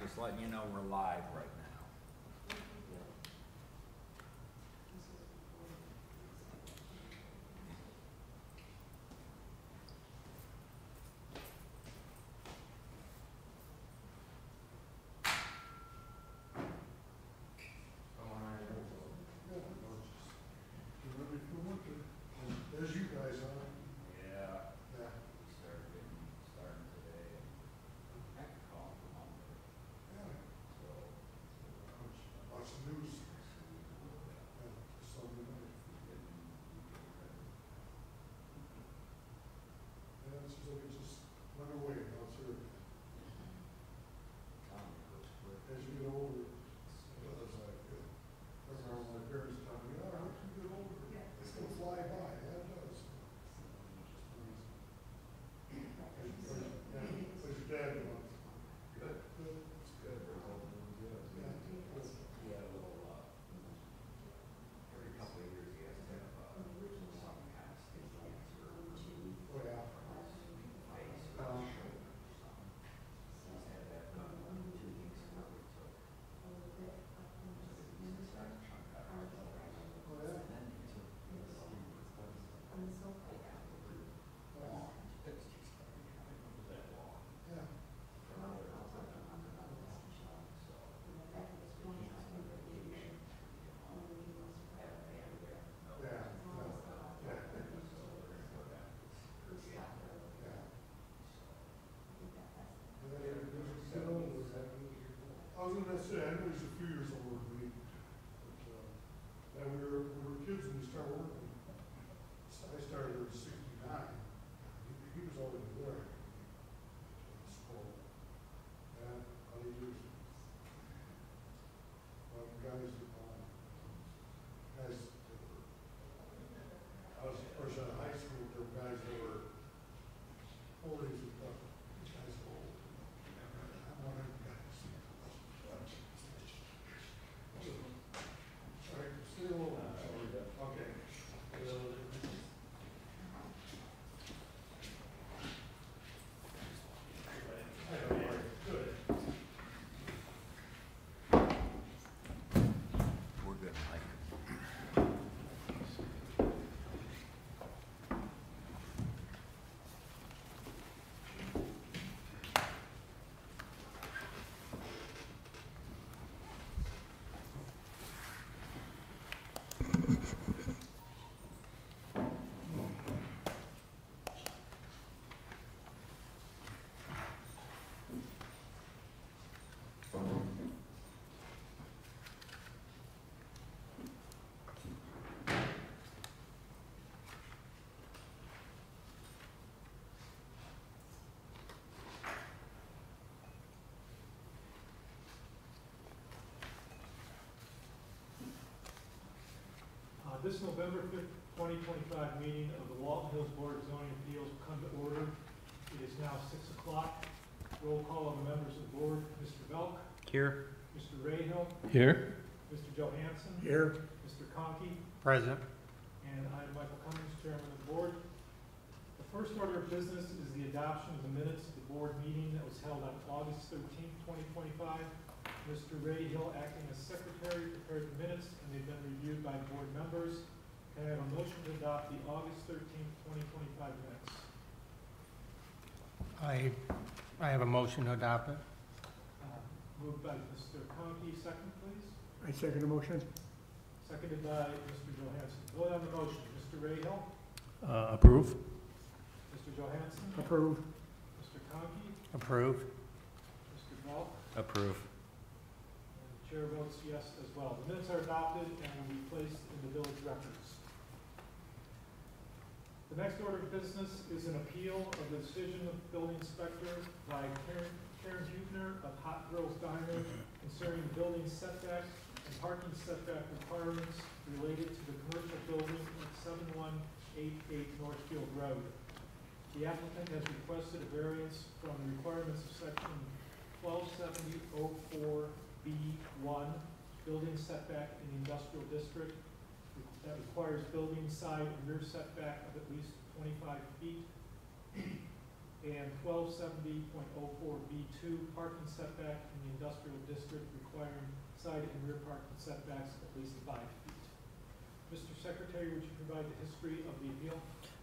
just letting you know we're live right now. As you guys are. Yeah. Yeah. We starting today. I could call them Monday. Yeah. So. Watch the news. Yeah, Sunday night. Yeah, it's just like it just went away. Now it's here. As you get older, it's like, I remember my parents telling me, oh, once you get older, it's gonna fly by. Yeah, it does. What's your dad doing? Good. Good. It's good. We're all doing good. Yeah. Good. He had a little, every couple of years he has to have, some kind of skin cancer. Oh, yeah. Face or shoulder or something. He's had that done 2 weeks ago. He took. He's a side chunk out of his face. Oh, yeah. And then he took his skin replacement. Long. It's just, I mean, it was that long. Yeah. For another, so, he can't go on vacation. Have a man there. No. Yeah. Yeah. So we're gonna go down to this summer. Yeah. So. Yeah, get older. I was gonna say, I know he's a few years older than me, but, yeah, we were kids when we started working. So I started at 69. He was already there. So, yeah, all he years. Well, guys, guys, I was, of course, out of high school, there were guys that were 40s and stuff. These guys are old. I'm one of them guys. All right, stay low. Okay. Good. We're good, Mike. This November 5th, 2025 meeting of the Walton Hills Board of Zoning Appeals will come to order. It is now 6 o'clock. Roll call of the members of the board. Mr. Belk. Here. Mr. Rayhill. Here. Mr. Johansson. Here. Mr. Conkey. Present. And I am Michael Cummings, chairman of the board. The first order of business is the adoption of the minutes of the board meeting that was held on August 13th, 2025. Mr. Rayhill, acting as secretary, prepared the minutes, and they've been reviewed by board members. Can I have a motion to adopt the August 13th, 2025 minutes? I have a motion to adopt it. Moved by Mr. Conkey, second, please. I second the motion. Seconded by Mr. Johansson. Vote on the motion. Mr. Rayhill? Approve. Mr. Johansson? Approve. Mr. Conkey? Approve. Mr. Belk? Approve. And the chair votes yes as well. The minutes are adopted and will be placed in the village records. The next order of business is an appeal of the decision of the building inspector by Karen Hubner of Hot Girls Diner concerning building setback and parking setback requirements related to the commercial building at 7188 Northfield Road. The applicant has requested a variance from the requirements of section 1270.04B1, building setback in the industrial district, that requires building side and rear setback of at least 25 feet. and 1270.04B2 parking setback in the industrial district requiring side and rear parking setbacks of at least 5 feet. Mr. Secretary, would you provide the history of the appeal?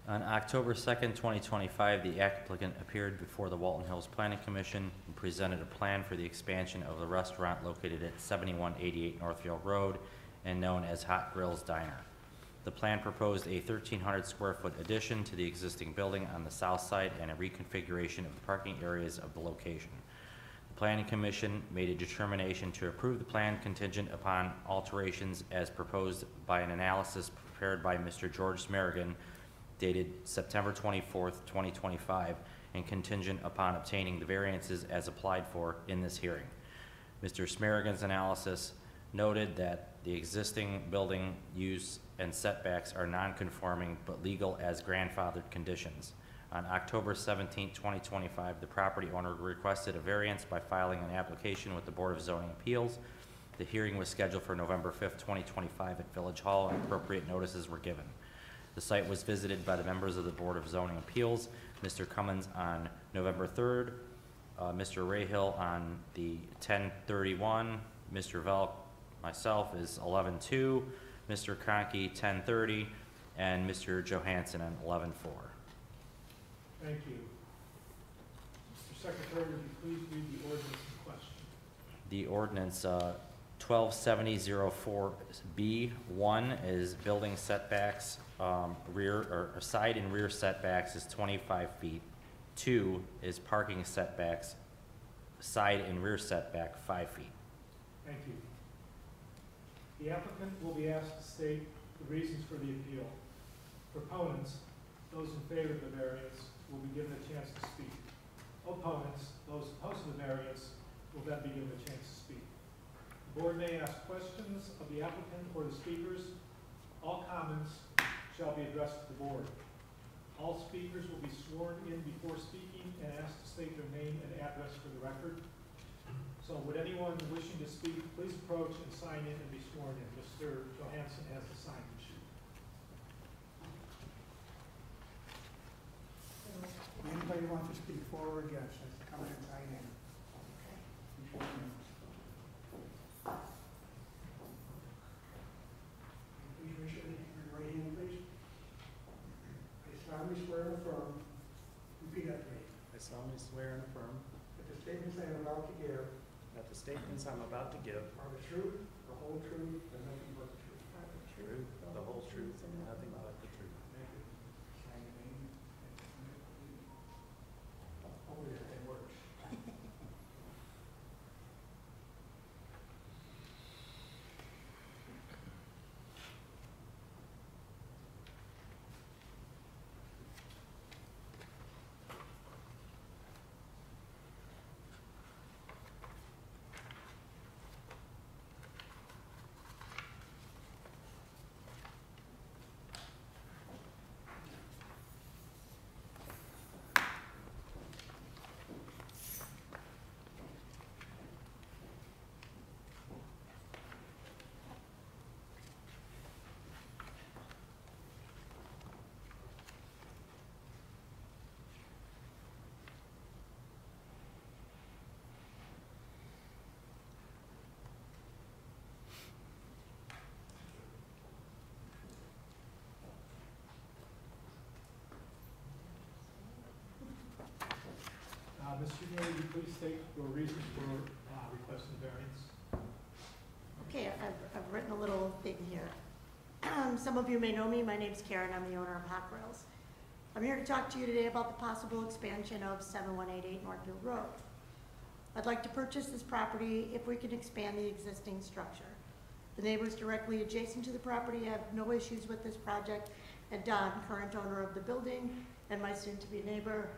On October 2nd, 2025, the applicant appeared before the Walton Hills Planning Commission and presented a plan for the expansion of the restaurant located at 7188 Northfield Road and known as Hot Grills Diner. The plan proposed a 1,300 square foot addition to the existing building on the south side and a reconfiguration of the parking areas of the location. The Planning Commission made a determination to approve the plan contingent upon alterations as proposed by an analysis prepared by Mr. George Smerigan dated September 24th, 2025, and contingent upon obtaining the variances as applied for in this hearing. Mr. Smerigan's analysis noted that the existing building use and setbacks are non-conforming but legal as grandfathered conditions. On October 17, 2025, the property owner requested a variance by filing an application with the Board of Zoning Appeals. The hearing was scheduled for November 5th, 2025 at Village Hall, and appropriate notices were given. The site was visited by the members of the Board of Zoning Appeals, Mr. Cummins on November 3rd, Mr. Rahill on the 10/31, Mr. Velk, myself is 11/2, Mr. Conkey 10/30, and Mr. Johansson on 11/4. Thank you. Mr. Secretary, would you please read the ordinance in question? The ordinance 127004B1 is building setbacks, rear or side and rear setbacks is 25 feet. 2 is parking setbacks, side and rear setback 5 feet. Thank you. The applicant will be asked to state the reasons for the appeal. Proponents, those in favor of the variance, will be given a chance to speak. Opponents, those opposed to the variance, will then be given a chance to speak. The board may ask questions of the applicant or the speakers. All comments shall be addressed to the board. All speakers will be sworn in before speaking and asked to state their name and address for the record. So would anyone wishing to speak please approach and sign in and be sworn in. Mr. Johansson has the sign-in sheet. Anybody want to speak for or against, has to come in and sign in. Please raise your right hand, please. I solemnly swear and affirm, repeat after me, I solemnly swear and affirm that the statements I am about to give that the statements I'm about to give are the truth, the whole truth, and nothing but the truth. are the truth, the whole truth, and nothing but the truth. Thank you. Sign your name. Oh, yeah, it works. Ms. Hugo, would you please state your reasons for requesting the variance? Okay, I've written a little thing here. Some of you may know me. My name's Karen. I'm the owner of Hot Grills. I'm here to talk to you today about the possible expansion of 7188 Northfield Road. I'd like to purchase this property if we can expand the existing structure. The neighbors directly adjacent to the property have no issues with this project, and Don, current owner of the building, and my soon-to-be neighbor,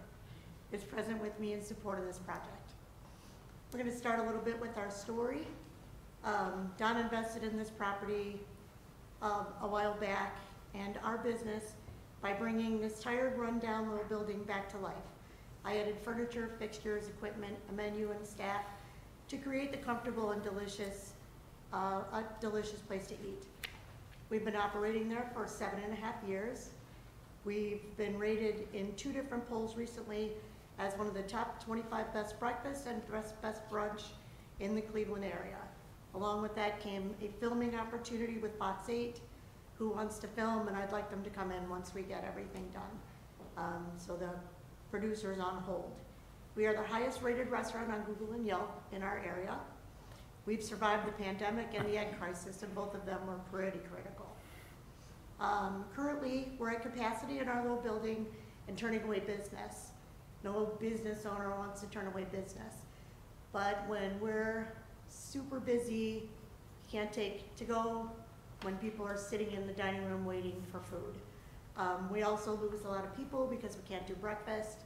is present with me in support of this project. We're going to start a little bit with our story. Don invested in this property a while back and our business by bringing this tired, run-down little building back to life. I added furniture, fixtures, equipment, a menu, and staff to create the comfortable and delicious, a delicious place to eat. We've been operating there for 7.5 years. We've been rated in 2 different polls recently as one of the top 25 best breakfasts and best brunch in the Cleveland area. Along with that came a filming opportunity with Fox 8, who wants to film, and I'd like them to come in once we get everything done. So the producer's on hold. We are the highest rated restaurant on Google and Yelp in our area. We've survived the pandemic and the egg crisis, and both of them were pretty critical. Currently, we're at capacity in our little building and turning away business. No business owner wants to turn away business. But when we're super busy, can't take to go, when people are sitting in the dining room waiting for food. We also lose a lot of people because we can't do breakfast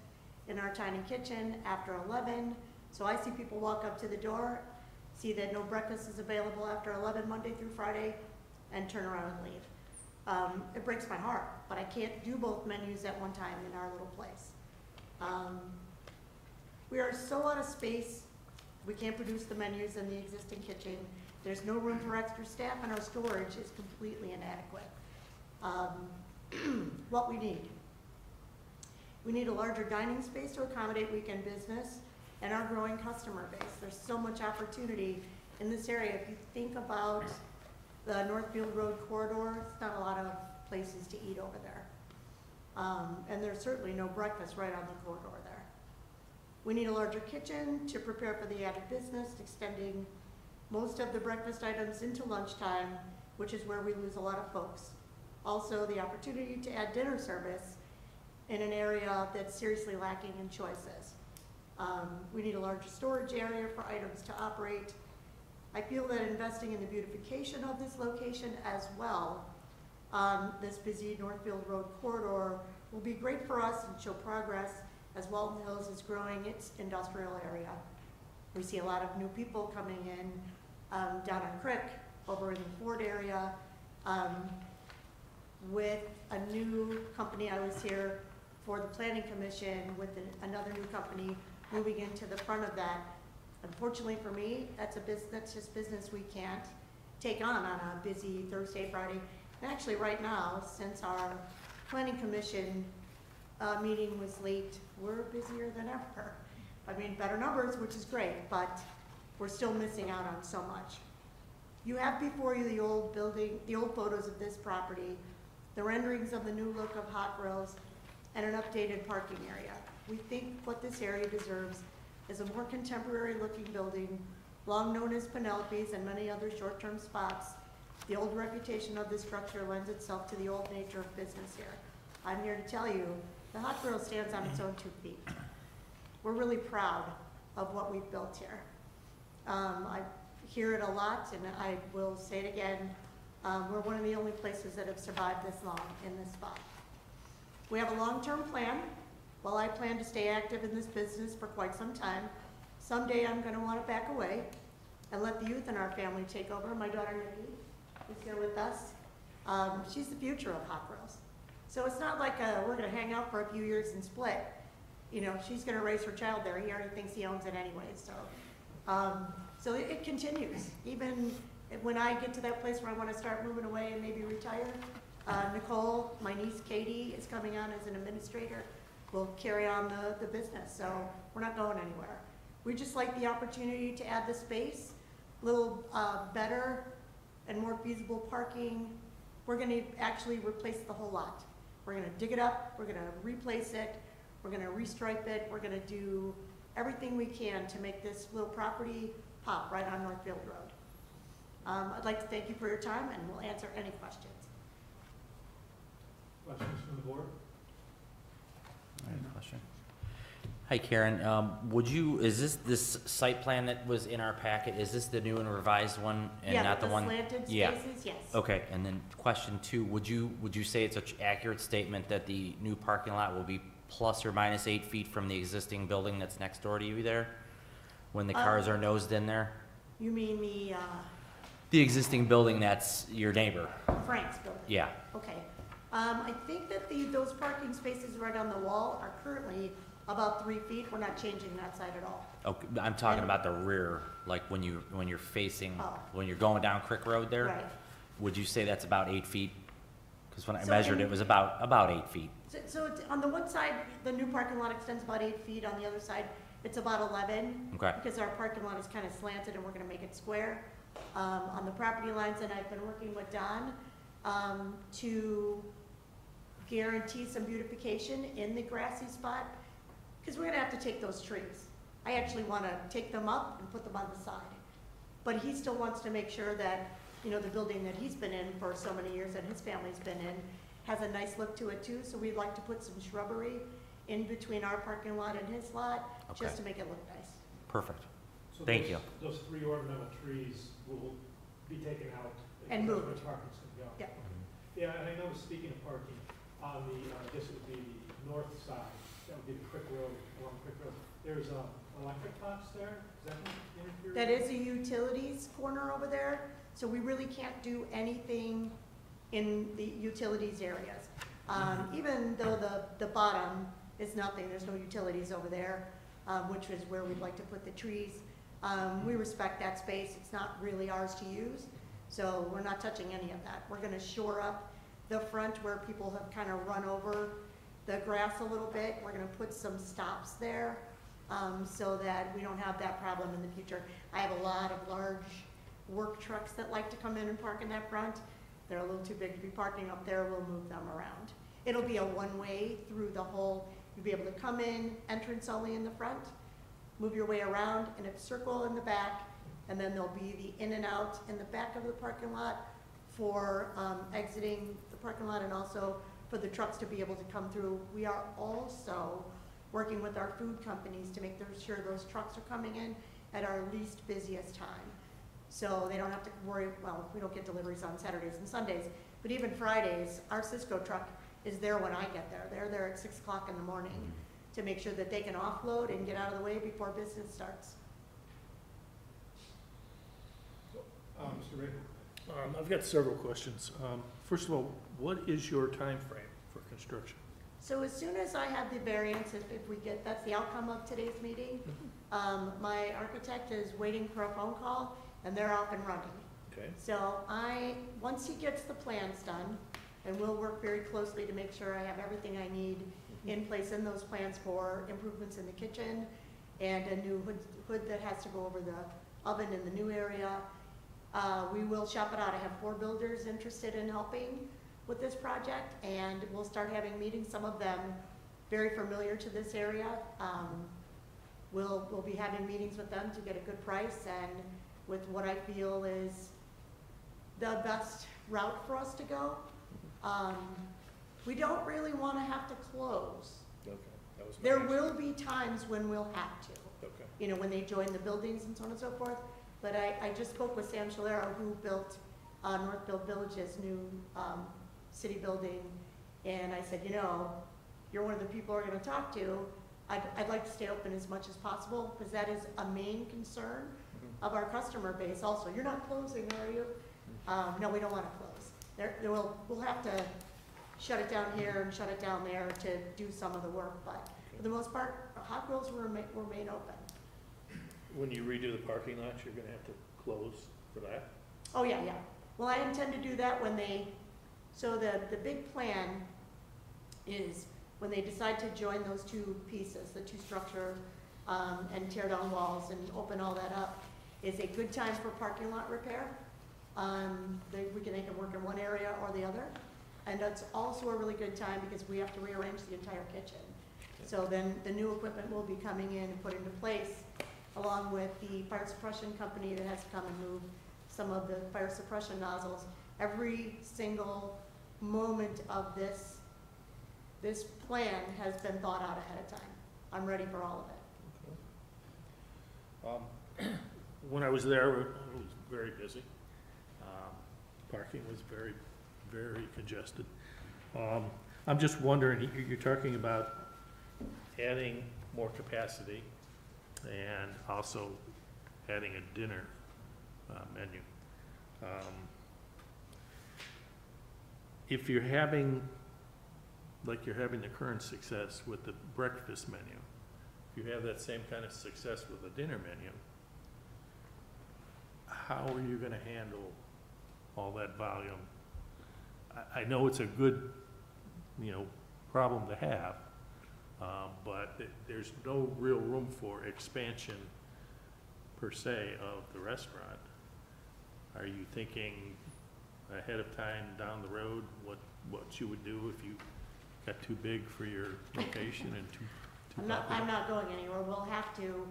in our tiny kitchen after 11. So I see people walk up to the door, see that no breakfast is available after 11 Monday through Friday, and turn around and leave. It breaks my heart, but I can't do both menus at one time in our little place. We are so out of space, we can't produce the menus in the existing kitchen. There's no room for extra staff, and our storage is completely inadequate. What we need a larger dining space to accommodate weekend business and our growing customer base. There's so much opportunity in this area. If you think about the Northfield Road corridor, it's not a lot of places to eat over there. And there's certainly no breakfast right on the corridor there. We need a larger kitchen to prepare for the added business, extending most of the breakfast items into lunchtime, which is where we lose a lot of folks. Also, the opportunity to add dinner service in an area that's seriously lacking in choices. We need a larger storage area for items to operate. I feel that investing in the beautification of this location as well on this busy Northfield Road corridor will be great for us and show progress as Walton Hills is growing its industrial area. We see a lot of new people coming in down on Crick, over in the Ford area. With a new company, I was here for the Planning Commission with another new company moving into the front of that. Unfortunately for me, that's just business we can't take on a busy Thursday, Friday. And actually right now, since our Planning Commission meeting was late, we're busier than ever. I mean, better numbers, which is great, but we're still missing out on so much. You have before you the old building, the old photos of this property, the renderings of the new look of Hot Grills, and an updated parking area. We think what this area deserves is a more contemporary looking building, long known as Penelope's and many other short-term spots. The old reputation of this structure lends itself to the old nature of business here. I'm here to tell you, the Hot Grill stands on its own 2 feet. We're really proud of what we've built here. I hear it a lot, and I will say it again. We're one of the only places that have survived this long in this spot. We have a long-term plan. While I plan to stay active in this business for quite some time, someday I'm going to want to back away and let the youth in our family take over. My daughter Nikki is here with us. She's the future of Hot Grills. So it's not like we're going to hang out for a few years and split. You know, she's going to raise her child there. He already thinks he owns it anyway. So it continues. Even when I get to that place where I want to start moving away and maybe retire, Nicole, my niece Katie, is coming on as an administrator. We'll carry on the business, so we're not going anywhere. We just like the opportunity to add the space, a little better and more feasible parking. We're going to actually replace the whole lot. We're going to dig it up, we're going to replace it, we're going to restripe it, we're going to do everything we can to make this little property pop right on Northfield Road. I'd like to thank you for your time, and we'll answer any questions. Questions from the board? I have a question. Hi Karen, is this site plan that was in our packet, is this the new and revised one and not the one? Yeah, the slanted Yeah. spaces, yes. Okay, and then question 2, would you say it's an accurate statement that the new parking lot will be plus or minus 8 feet from the existing building that's next door to you there? When the cars are nosed in there? You mean The existing building that's your neighbor? Frank's building? Yeah. Okay. I think that those parking spaces right on the wall are currently about 3 feet. We're not changing that side at all. Okay, I'm talking about the rear, like when you're facing, Oh. when you're going down Crick Road there? Right. Would you say that's about 8 feet? Because when I So measured in- it was about 8 feet. So it's, on the one side, the new parking lot extends about 8 feet, on the other side, it's about 11. Okay. Because our parking lot is kind of slanted and we're gonna make it square. On the property lines, and I've been working with Don, to guarantee some beautification in the grassy spot, because we're gonna have to take those trees. I actually wanna take them up and put them on the side. But he still wants to make sure that, you know, the building that he's been in for so many years and his family's been in has a nice look to it too, so we'd like to put some shrubbery in between our parking lot and his lot, Okay. just to make it look nice. Perfect. So Thank those- you. Those 3 ornamental trees will be taken out. And That's where moved. the parking's gonna go. Yeah. Yeah, and I noticed, speaking of parking, on the, I guess it would be the north side, that would be the Crick Road, along Crick Road, there's, electric pots there, is that interfere? That is a utilities corner over there, so we really can't do anything in the utilities areas. Even though the bottom is nothing, there's no utilities over there, which is where we'd like to put the trees. We respect that space, it's not really ours to use, so we're not touching any of that. We're gonna shore up the front where people have kind of run over the grass a little bit. We're gonna put some stops there, so that we don't have that problem in the future. I have a lot of large work trucks that like to come in and park in that front. They're a little too big to be parking up there, we'll move them around. It'll be a one-way through the whole, you'll be able to come in, entrance only in the front, move your way around in a circle in the back, and then there'll be the in and out in the back of the parking lot for exiting the parking lot, and also for the trucks to be able to come through. We are also working with our food companies to make sure those trucks are coming in at our least busiest time. So they don't have to worry, well, we don't get deliveries on Saturdays and Sundays, but even Fridays, our Cisco truck is there when I get there. They're there at 6 o'clock in the morning to make sure that they can offload and get out of the way before business starts. Mr. Ray? I've got several questions. First of all, what is your time frame for construction? So as soon as I have the variance, if we get, that's the outcome of today's meeting, my architect is waiting for a phone call, and they're off and running. Okay. So once he gets the plans done, and we'll work very closely to make sure I have everything I need in place in those plans for improvements in the kitchen, and a new hood that has to go over the oven in the new area. We will shop it out. I have 4 builders interested in helping with this project, and we'll start having meetings, some of them very familiar to this area. We'll be having meetings with them to get a good price and with what I feel is the best route for us to go. We don't really want to have to close. Okay. That was my There next- will be times when we'll have to, Okay. you know, when they join the buildings and so on and so forth. But I just spoke with Sam Shalero, who built Northfield Village's new city building, and I said, you know, you're one of the people we're going to talk to. I'd like to stay open as much as possible, because that is a main concern of our customer base also. You're not closing, are you? No, we don't want to close. We'll have to shut it down here and shut it down there to do some of the work, but for the most part, hot grills will remain open. When you redo the parking lot, you're gonna have to close for that? Oh, yeah. Well, I intend to do that when so the big plan is when they decide to join those 2 pieces, the 2 structure, and tear down walls and open all that up, is a good time for parking lot repair. They can work in one area or the other. And it's also a really good time because we have to rearrange the entire kitchen. So then the new equipment will be coming in and put into place, along with the fire suppression company that has to come and move some of the fire suppression nozzles. Every single moment of this plan has been thought out ahead of time. I'm ready for all of it. When I was there, it was very busy. Parking was very, very congested. I'm just wondering, you're talking about adding more capacity and also adding a dinner menu. If you're having, like you're having the current success with the breakfast menu, if you have that same kind of success with the dinner menu, how are you gonna handle all that volume? I know it's a good, problem to have. But there's no real room for expansion per se of the restaurant. Are you thinking ahead of time down the road what you would do if you got too big for your location and too I'm popular? not going anywhere. We'll have to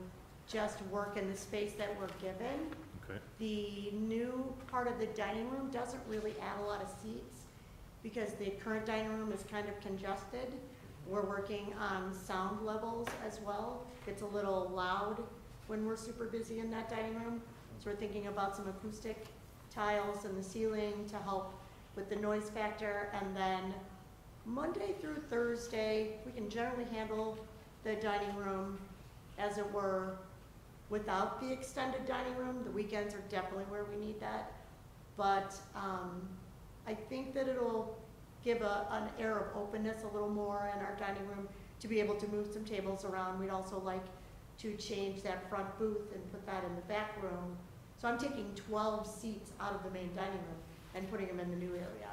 just work in the space that we're given. Okay, The new part of the dining room doesn't really add a lot of seats because the current dining room is kind of congested. We're working on sound levels as well. It's a little loud when we're super busy in that dining room. So we're thinking about some acoustic tiles in the ceiling to help with the noise factor. And then Monday through Thursday, we can generally handle the dining room, as it were, without the extended dining room. The weekends are definitely where we need that. But I think that it'll give an air of openness a little more in our dining room to be able to move some tables around. We'd also like to change that front booth and put that in the back room. So I'm taking 12 seats out of the main dining room and putting them in the new area.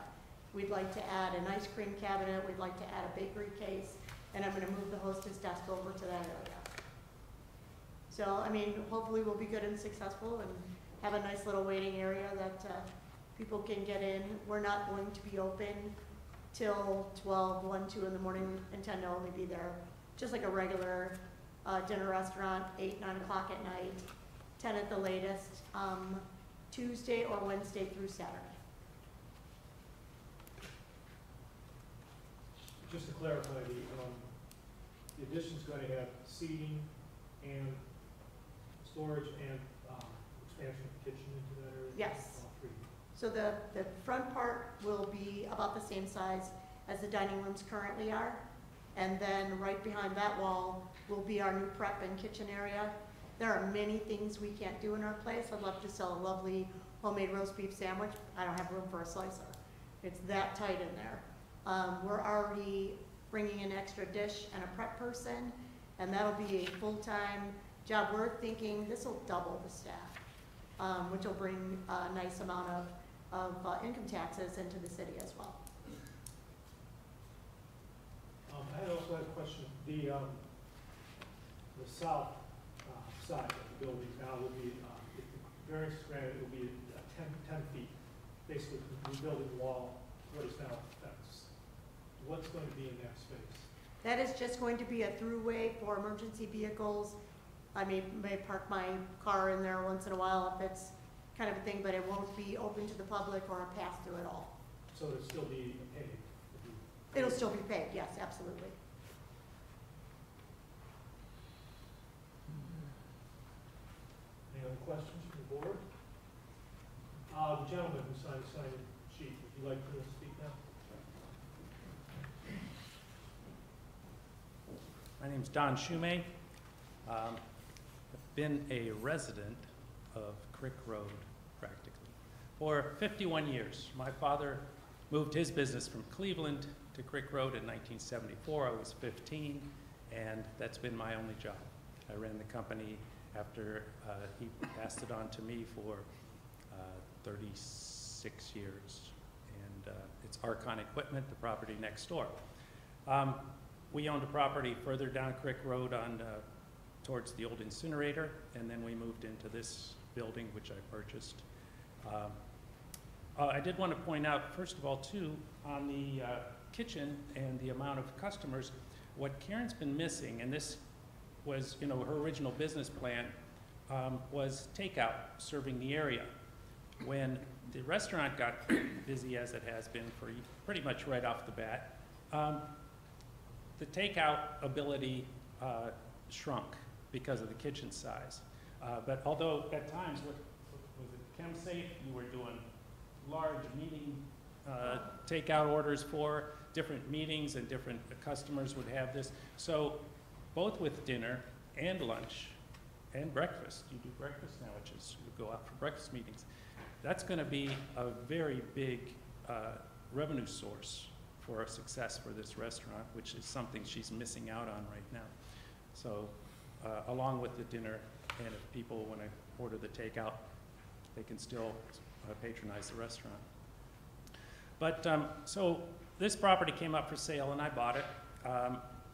We'd like to add an ice cream cabinet, we'd like to add a bakery case, and I'm gonna move the hostess desk over to that area. So, I mean, hopefully we'll be good and successful and have a nice little waiting area that people can get in. We're not going to be open till 12, 1, 2 in the morning. We intend to only be there just like a regular dinner restaurant, 8, 9 o'clock at night, 10 at the latest, Tuesday or Wednesday through Saturday. Just to clarify, the addition's going to have seating and storage and expansion of the kitchen into that area? Yes. All three. So the front part will be about the same size as the dining rooms currently are. And then right behind that wall will be our new prep and kitchen area. There are many things we can't do in our place. I'd love to sell a lovely homemade roast beef sandwich. I don't have room for a slicer. It's that tight in there. We're already bringing in extra dish and a prep person, and that'll be a full-time job. We're thinking this will double the staff, which will bring a nice amount of income taxes into the city as well. I also had a question. The south side of the building now will be, if the variance is granted, it will be 10 feet, basically rebuilding the wall, what is now fenced. What's going to be in that space? That is just going to be a throughway for emergency vehicles. I may park my car in there once in a while if it's kind of a thing, but it won't be open to the public or a pass-through at all. So it'll still be paved? It'll still be paved, yes, absolutely. Any other questions from the board? The gentleman who signed the sign-in sheet, would you like to speak now? My name's Don Shumay. I've been a resident of Crick Road practically for 51 years. My father moved his business from Cleveland to Crick Road in 1974. I was 15, and that's been my only job. I ran the company after he passed it on to me for 36 years. And it's Archon Equipment, the property next door. We owned a property further down Crick Road on towards the old incinerator, and then we moved into this building, which I purchased. I did want to point out, first of all, too, on the kitchen and the amount of customers, what Karen's been missing, and this was, you know, her original business plan, was takeout, serving the area. When the restaurant got busy, as it has been for pretty much right off the bat, the takeout ability shrunk because of the kitchen size. But although at times, what was it, ChemSafe, you were doing large meeting takeout orders for different meetings, and different customers would have this. So both with dinner and lunch and breakfast, you do breakfast sandwiches, you go out for breakfast meetings. That's going to be a very big revenue source for success for this restaurant, which is something she's missing out on right now. So along with the dinner, and if people want to order the takeout, they can still patronize the restaurant. But so this property came up for sale and I bought it.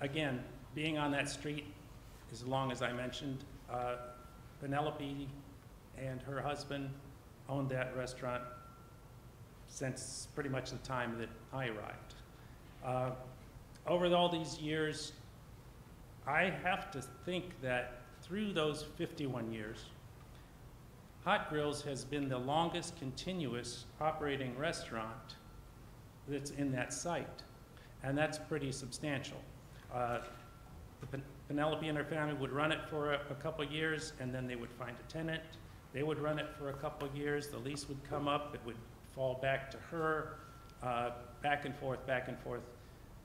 Again, being on that street as long as I mentioned, Penelope and her husband owned that restaurant since pretty much the time that I arrived. Over all these years, I have to think that through those 51 years, Hot Grills has been the longest continuous operating restaurant that's in that site, and that's pretty substantial. Penelope and her family would run it for a couple of years, and then they would find a tenant. They would run it for a couple of years. The lease would come up. It would fall back to her, back and forth, back and forth.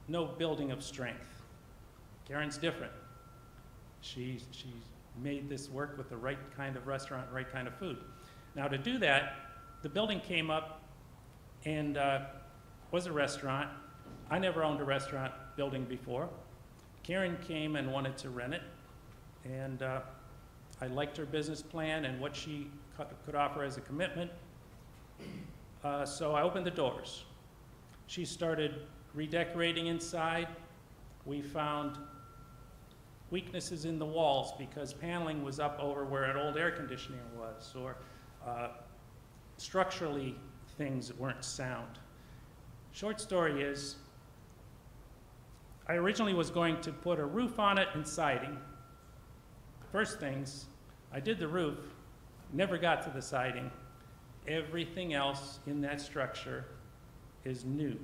No building of strength. Karen's different. She's made this work with the right kind of restaurant, right kind of food. Now to do that, the building came up and was a restaurant. I never owned a restaurant building before. Karen came and wanted to rent it, and I liked her business plan and what she could offer as a commitment. So I opened the doors. She started redecorating inside. We found weaknesses in the walls because paneling was up over where an old air conditioning was, or structurally things weren't sound. Short story is, I originally was going to put a roof on it and siding. First things, I did the roof, never got to the siding. Everything else in that structure is new.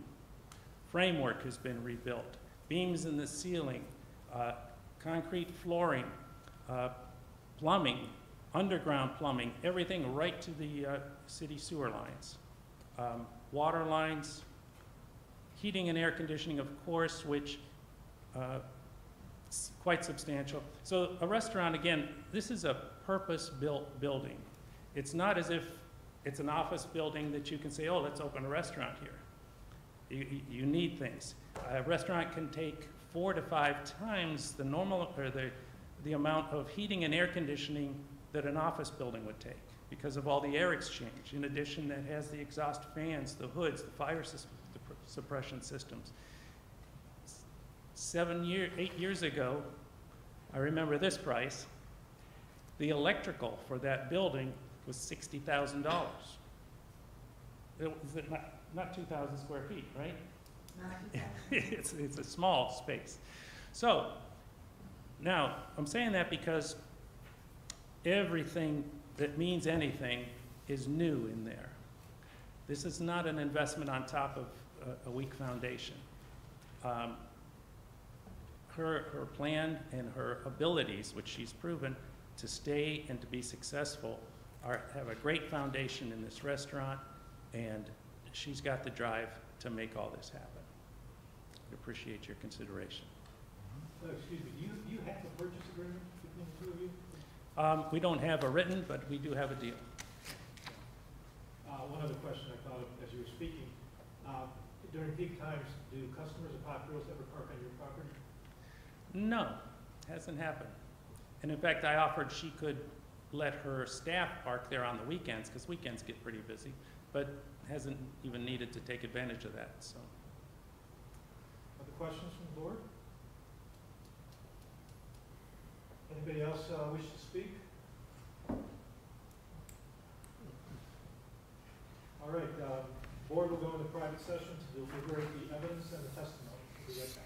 Framework has been rebuilt, beams in the ceiling, concrete flooring, plumbing, underground plumbing, everything right to the city sewer lines. Water lines, heating and air conditioning, of course, which is quite substantial. So a restaurant, again, this is a purpose-built building. It's not as if it's an office building that you can say, oh, let's open a restaurant here. You need things. A restaurant can take 4 to 5 times the normal, or the amount of heating and air conditioning that an office building would take because of all the air exchange. In addition, that has the exhaust fans, the hoods, the fire suppression systems. 8 years ago, I remember this price, the electrical for that building was $60,000. Not 2,000 square feet, right? it's a small space. So now I'm saying that because everything that means anything is new in there. This is not an investment on top of a weak foundation. Her plan and her abilities, which she's proven to stay and to be successful, have a great foundation in this restaurant, and she's got the drive to make all this happen. I appreciate your consideration. Excuse me, do you have a purchase agreement between the two of you? We don't have a written, but we do have a deal. One other question I thought of as you were speaking. During peak times, do customers of Hot Grills ever park on your property? No, hasn't happened. And in fact, I offered she could let her staff park there on the weekends, because weekends get pretty busy, but hasn't even needed to take advantage of that, so. Other questions from the board? Anybody else wish to speak? All right, board will go into private session to deliberate the evidence and the testimony. We'll be right back.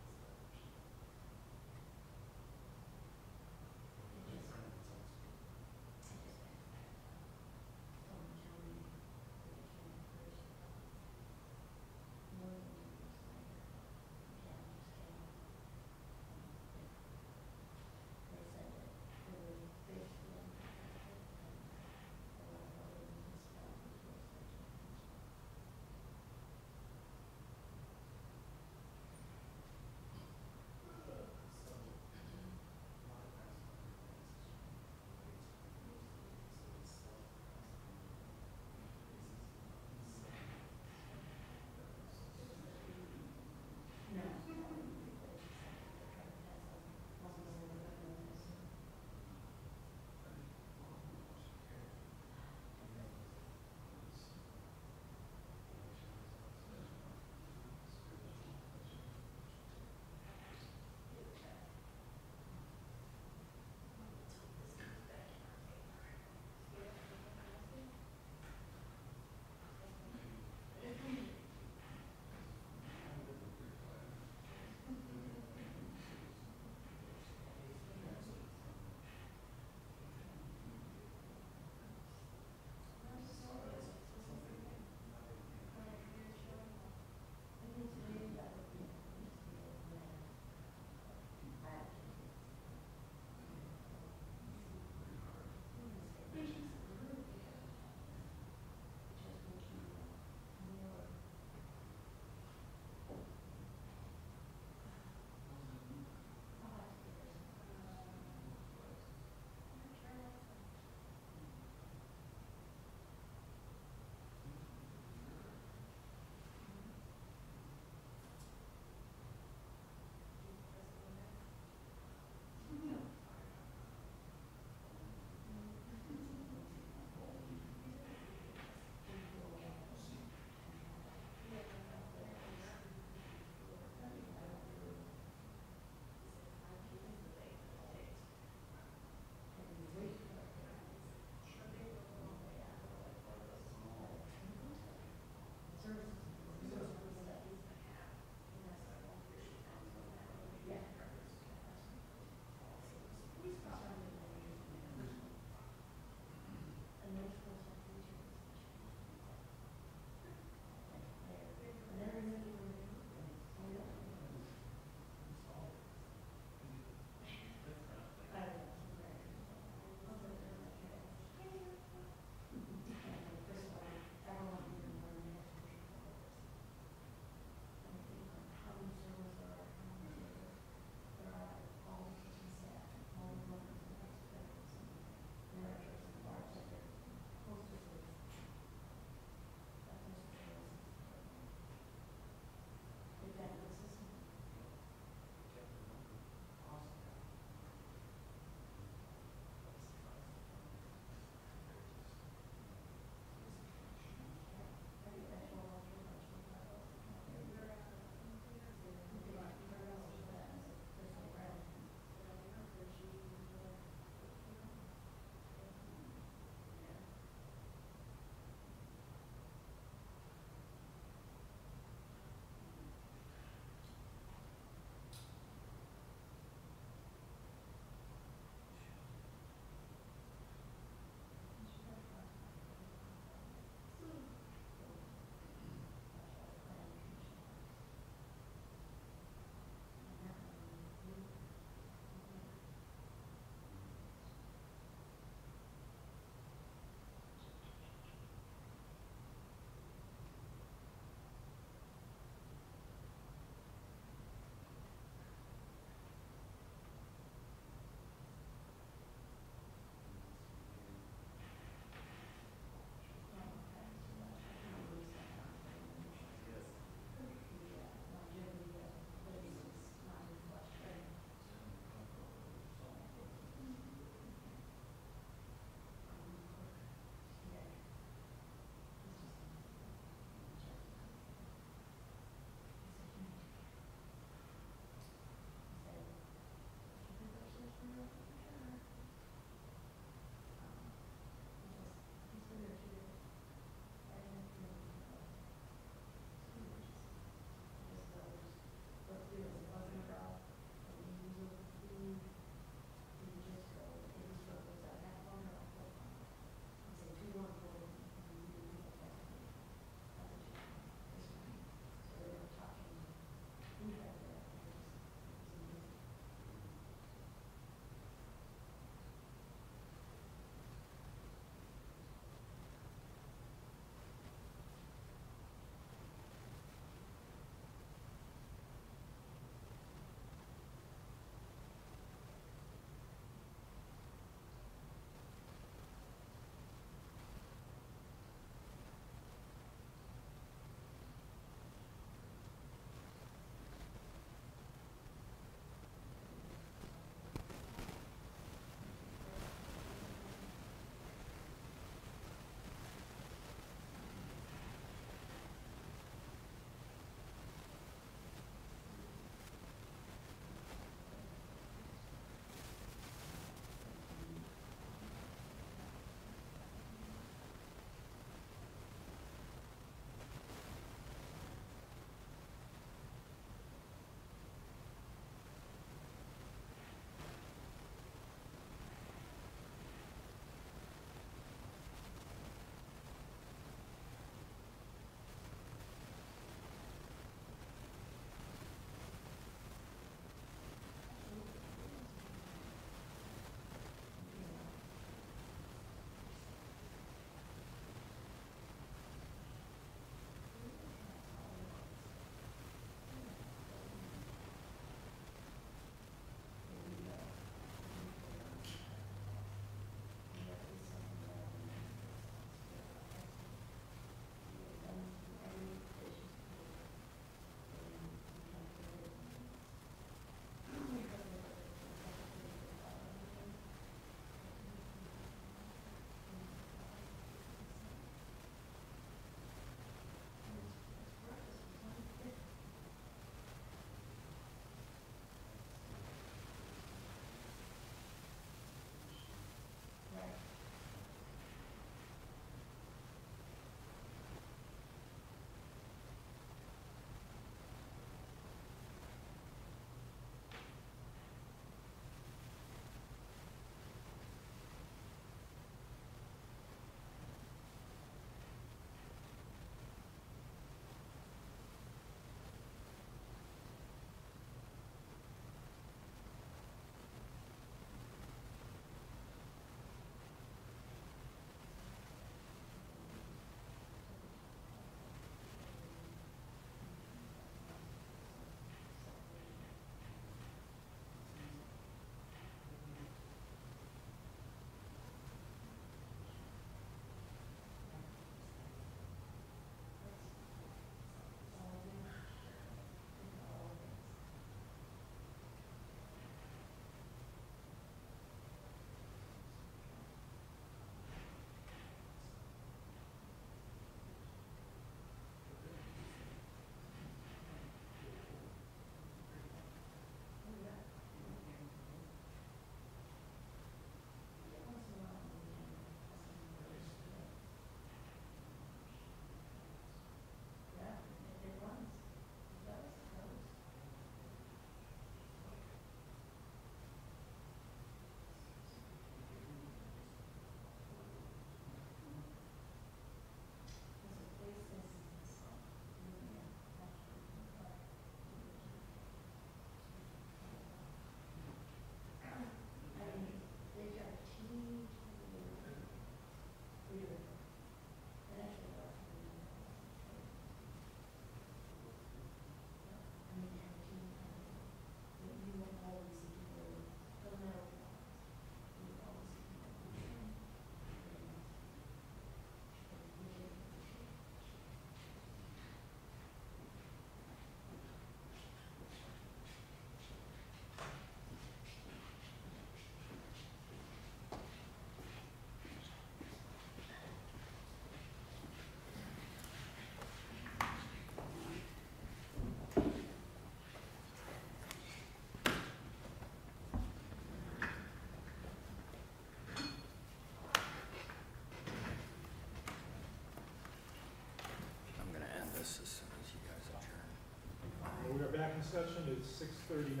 section is 639.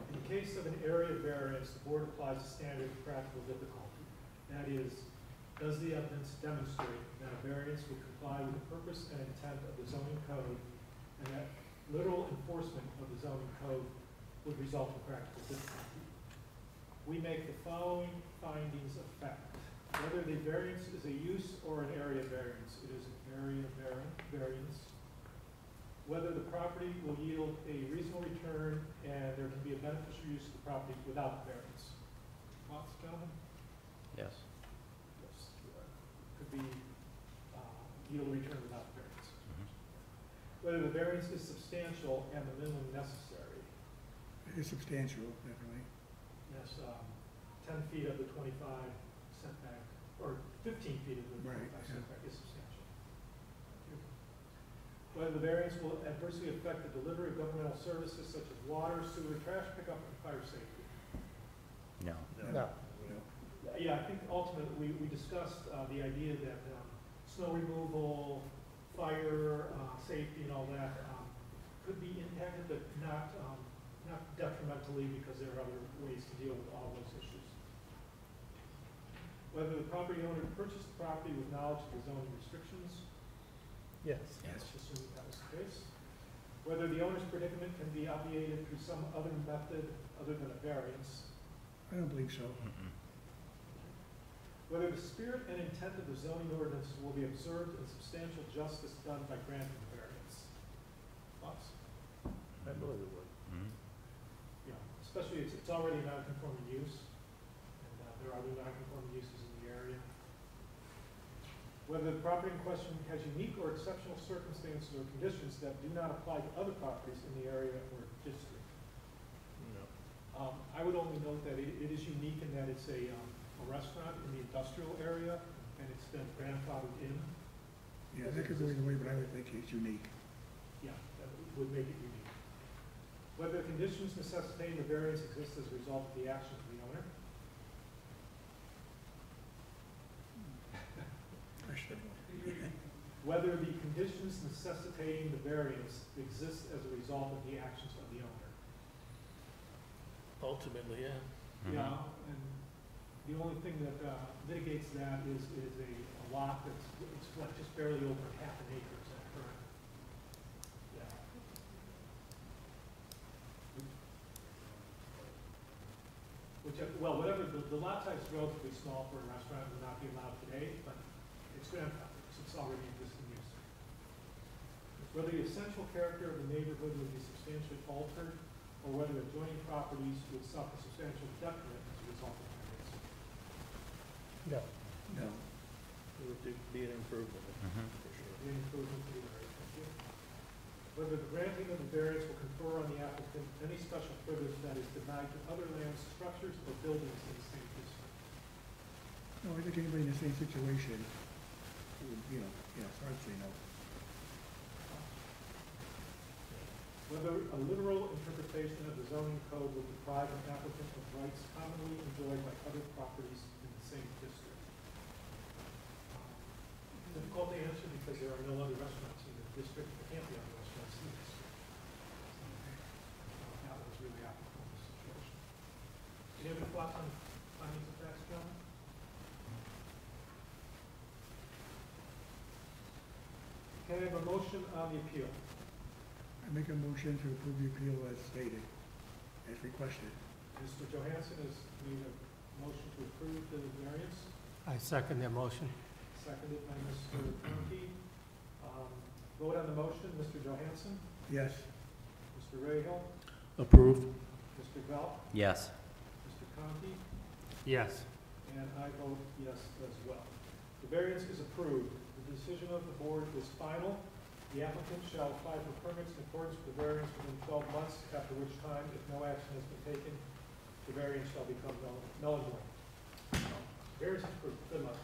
In the case of an area variance, the board applies a standard of practical difficulty. That is, does the evidence demonstrate that a variance would comply with the purpose and intent of the zoning code, and that literal enforcement of the zoning code would result in practical difficulty? We make the following findings of fact. Whether the variance is a use or an area variance, it is an area variance. Whether the property will yield a reasonable return and there can be a beneficial use of the property without variance. Thoughts, gentlemen? Yes. Yes. Could be yield a return without variance. Whether the variance is substantial and the minimum necessary. It is substantial, definitely. Yes, 10 feet of the 25 setback, or 15 feet of the 25 Right, yeah. setback is substantial. Thank you. Whether the variance will adversely affect the delivery of governmental services such as water, sewer, trash pickup, and fire safety. No. No. Yeah, I think ultimately, we discussed the idea that snow removal, fire, safety and all that could be impacted, but not detrimentally, because there are other ways to deal with all those issues. Whether the property owner purchased the property with knowledge of the zoning restrictions. Yes. Let's assume that was the case. Whether the owner's predicament can be obviated through some other method other than a variance. I don't believe so. Whether the spirit and intent of the zoning ordinance will be observed and substantial justice done by granting the variance. Thoughts? I believe it would. Yeah, especially it's already a non-conforming use, and there are other non-conforming uses in the area. Whether the property in question has unique or exceptional circumstances or conditions that do not apply to other properties in the area or district. No. I would only note that it is unique in that it's a restaurant in the industrial area, and it's been grandfathered in. Yeah, that could go either way, but I would think it's unique. Yeah, that would make it unique. Whether the conditions necessitating the variance exist as a result of the actions of the owner. Whether the conditions necessitating the variance exist as a result of the actions of the owner. Ultimately, yeah. Yeah, and the only thing that mitigates that is a lot that's, it's what, just barely over half an acre, is that correct? Yeah. Which, well, whatever, the lot size is relatively small for a restaurant, would not be allowed today, but it's grandfathered, because it's already existing use. Whether the essential character of the neighborhood would be substantially altered, or whether adjoining properties would suffer substantial detriment as a result of the variance. No. No. It would be an improvement, for sure. The improvement to the area, thank you. Whether the granting of the variance will confer on the applicant any special privilege that is denied to other lands, structures, or buildings in the same district. No, I think anybody in the same situation, would, yeah, it's hard to say no. Whether a literal interpretation of the zoning code will deprive an applicant of rights commonly enjoyed by other properties in the same district. Difficult to answer because there are no other restaurants in the district. There can't be other restaurants in the district. That was really applicable in this situation. Any other thoughts on findings of facts, gentlemen? Can I have a motion on the appeal? I make a motion to approve the appeal as stated, as requested. Mr. Johansson has made a motion to approve the variance, I second that motion. seconded by Mr. Conkey. Vote on the motion, Mr. Johansson, Yes. Mr. Rahal, Approved. Mr. Bell, Yes. Mr. Conkey, Yes. and I vote yes as well. The variance is approved. The decision of the board is final. The applicant shall apply for permits in accordance with the variance within 12 months, after which time, if no action has been taken, the variance shall become null and void. Variance is approved. Good luck.